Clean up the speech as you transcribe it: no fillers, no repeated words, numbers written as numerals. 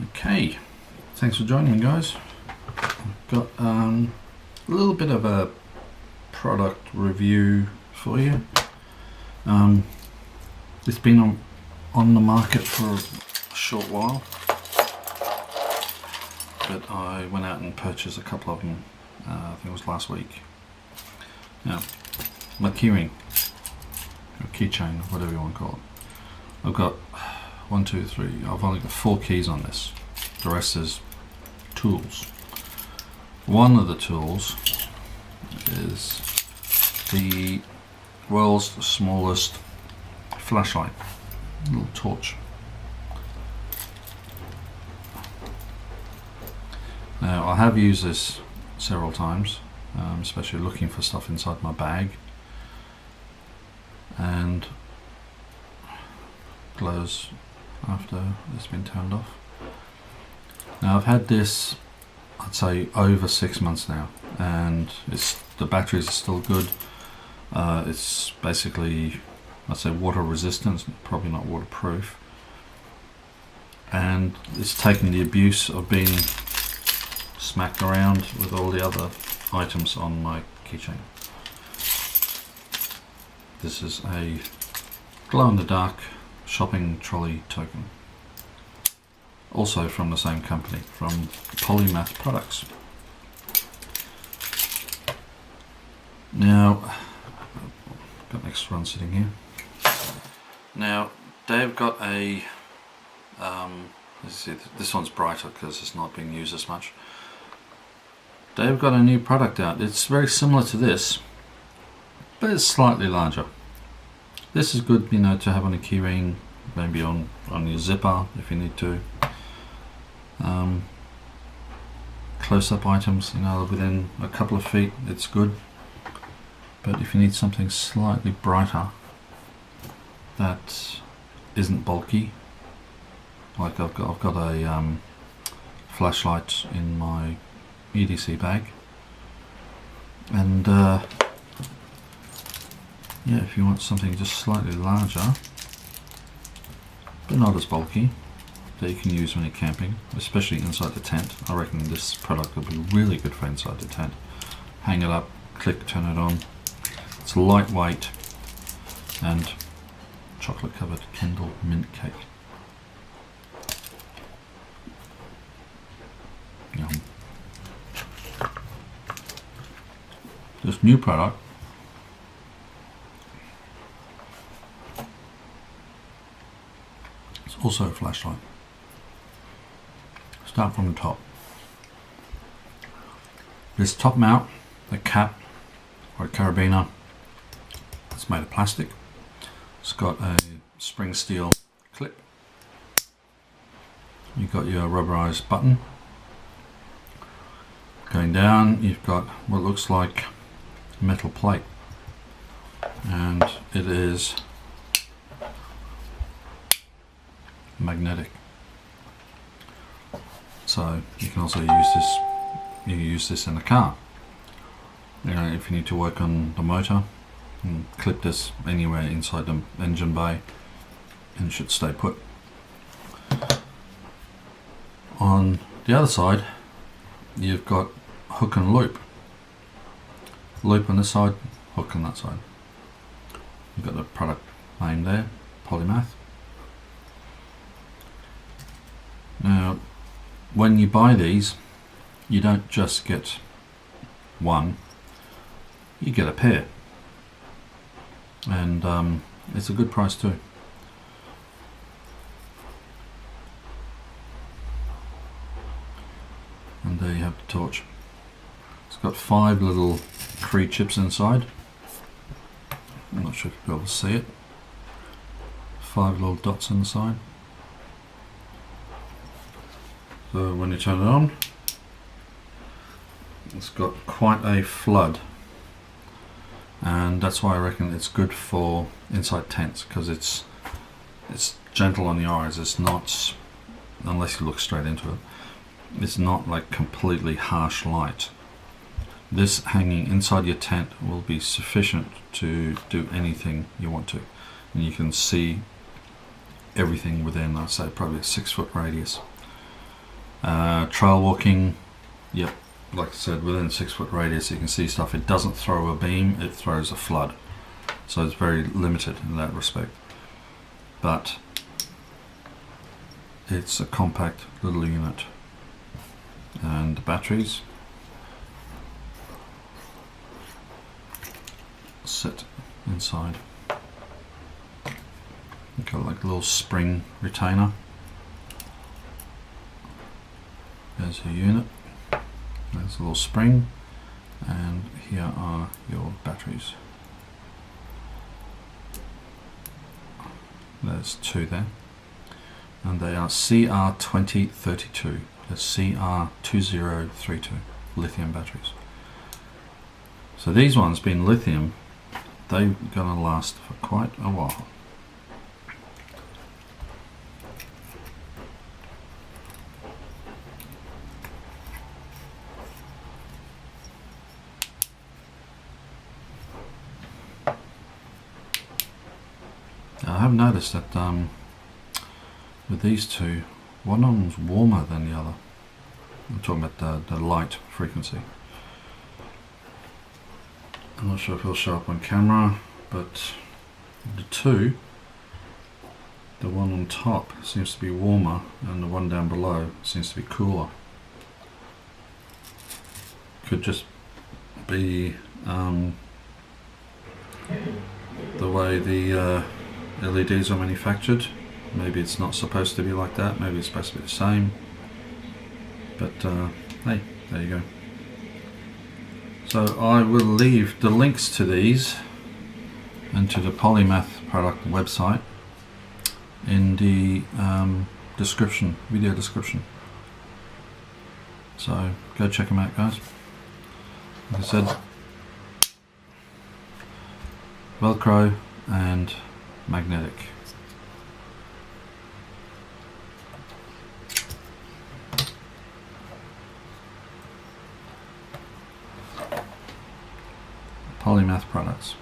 Okay, thanks for joining me, guys. I've got a little bit of a product review for you. It's been on the market for a short while, but I went out and purchased a couple of them. I think it was last week. Now, my keyring, or keychain, whatever you want to call it. I've got 1, 2, 3. I've only got 4 keys on this. The rest is tools. One of the tools is the world's smallest flashlight, little torch. Now, I have used this several times, especially looking for stuff inside my bag, and glows after it's been turned off. Now, I've had this, I'd say, over 6 months now, and the batteries are still good. It's basically, I'd say, water resistant, probably not waterproof, and it's taken the abuse of being smacked around with all the other items on my keychain. This is a glow-in-the-dark shopping trolley token, also from the same company, from Polymath products. Now, I've got an extra one sitting here. Now, they've got a let's see, this one's brighter because it's not being used as much. They've got a new product out. It's very similar to this, but it's slightly larger. This is good, you know, to have on a keyring, maybe on your zipper if you need to. Close-up items, you know, within a couple of feet, it's good. But if you need something slightly brighter that isn't bulky, like I've got a flashlight in my EDC bag, and yeah, if you want something just slightly larger but not as bulky, that you can use when you're camping, especially inside the tent. I reckon this product will be really good for inside the tent. Hang it up, click, turn it on. It's lightweight and chocolate covered Kendall mint cake. Yum. This new product is also a flashlight. Start from the top. This top mount, the cap or a carabiner, it's made of plastic. It's got a spring steel clip. You've got your rubberized button. Going down, you've got what looks like metal plate, and it is magnetic. So you can also use this. You can use this in the car. You know, if you need to work on the motor, and clip this anywhere inside the engine bay, and it should stay put. On the other side, you've got hook and loop. Loop on this side, hook on that side. You've got the product name there, Polymath. Now, when you buy these, you don't just get one, you get a pair. And it's a good price too. And there you have the torch. It's got 5 little Cree chips inside. I'm not sure if you'll be able to see it. 5 little dots on the side. So when you turn it on, it's got quite a flood, and that's why I reckon it's good for inside tents, because it's gentle on the eyes. It's not, unless you look straight into it, it's not like completely harsh light. This hanging inside your tent will be sufficient to do anything you want to, and you can see everything within, I'd say, probably a 6 foot radius. Trail walking, yep, like I said, within a 6 foot radius you can see stuff. It doesn't throw a beam, it throws a flood. So it's very limited in that respect. But it's a compact little unit. And the batteries sit inside. Got like a little spring retainer. There's a unit. There's a little spring, and here are your batteries. There's 2 there, and they are CR2032. That's CR2032 lithium batteries. So these ones, being lithium, they're gonna last for quite a while. I have noticed that with these two, one of them's warmer than the other. I'm talking about the light frequency. I'm not sure if it'll show up on camera, but the two, the one on top seems to be warmer and the one down below seems to be cooler. Could just be the way the LEDs are manufactured. Maybe it's not supposed to be like that, maybe it's supposed to be the same, but hey, there you go. So I will leave the links to these and to the Polymath product website in the description, video description. So go check them out, guys. Like I said, Velcro and magnetic. Polymath products.